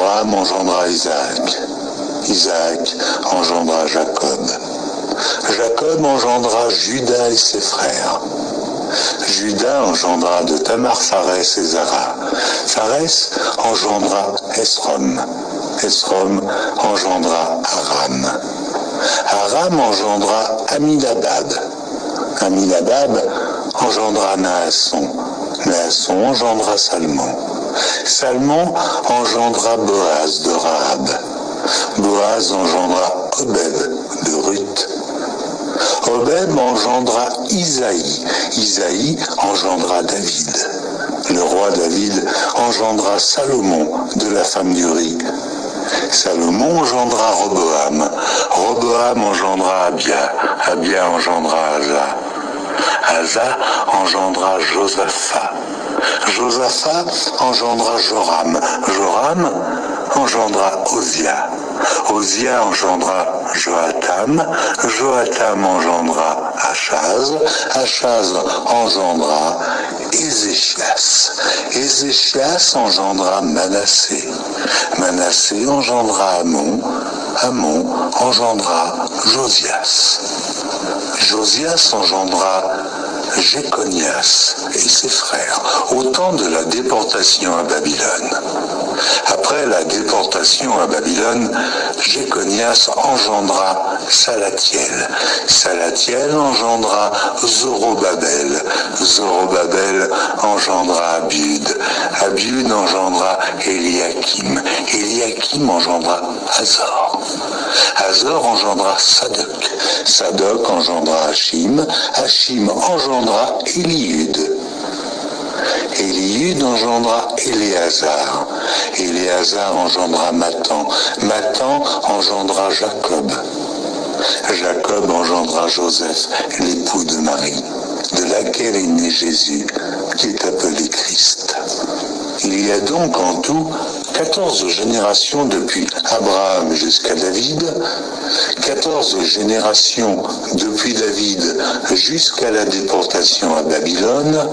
Abraham engendra Isaac. Isaac engendra Jacob. Jacob engendra Juda et ses frères. Juda engendra de Tamar Pharès et Zara. Pharès engendra Esrom. Esrom engendra Aram. Aram engendra Aminadab. Aminadab engendra Naasson. Naasson engendra Salmon. Salmon engendra Boaz de Rahab. Boaz engendra Obed de Ruth. Obed engendra Isaïe. Isaïe engendra David. Le roi David engendra Salomon de la femme d'Uri. Salomon engendra Roboam. Roboam engendra Abia. Abia engendra Asa. Asa engendra Josaphat. Josaphat engendra Joram. Joram engendra Osia. Osia engendra Joatam. Joatam engendra Achaz. Achaz engendra Ézéchias. Ézéchias engendra Manassé. Manassé engendra Amon. Amon engendra Josias. Josias engendra Jéconias et ses frères, au temps de la déportation à Babylone. Après la déportation à Babylone, Jéconias engendra Salatiel. Salatiel engendra Zorobabel. Zorobabel engendra Abiud. Abiud engendra Eliakim. Eliakim engendra Azor. Azor engendra Sadoc. Sadoc engendra Hachim. Hachim engendra Éliud. Éliud engendra Éléazar. Éléazar engendra Mathan. Mathan engendra Jacob. Jacob engendra Joseph, l'époux de Marie, de laquelle est né Jésus, qui est appelé Christ. Il y a donc en tout 14 générations depuis Abraham jusqu'à David, 14 générations depuis David jusqu'à la déportation à Babylone,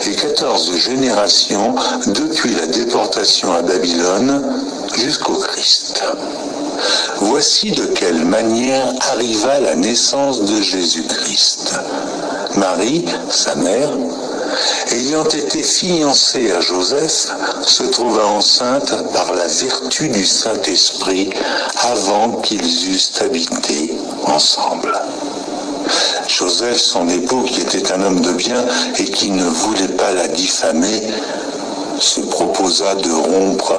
et 14 générations depuis la déportation à Babylone jusqu'au Christ. Voici de quelle manière arriva la naissance de Jésus-Christ. Marie, sa mère, ayant été fiancée à Joseph, se trouva enceinte par la vertu du Saint-Esprit avant qu'ils eussent habité ensemble. Joseph, son époux, qui était un homme de bien et qui ne voulait pas la diffamer, se proposa de rompre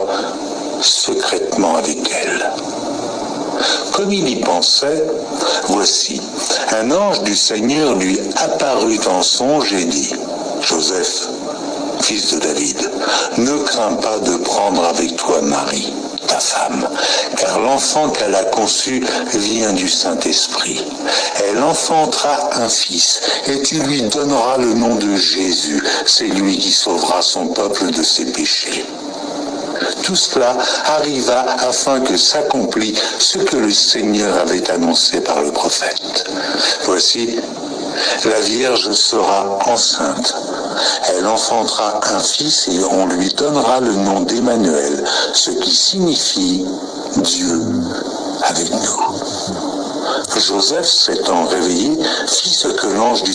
secrètement avec elle. Comme il y pensait, voici, un ange du Seigneur lui apparut en songe et dit : Joseph, fils de David, ne crains pas de prendre avec toi Marie, ta femme, car l'enfant qu'elle a conçu vient du Saint-Esprit. Elle enfantera un fils, et tu lui donneras le nom de Jésus. C'est lui qui sauvera son peuple de ses péchés. Tout cela arriva afin que s'accomplît ce que le Seigneur avait annoncé par le prophète. Voici, la Vierge sera enceinte. Elle enfantera un fils et on lui donnera le nom d'Emmanuel, ce qui signifie Dieu avec nous. Joseph, s'étant réveillé, fit ce que l'ange du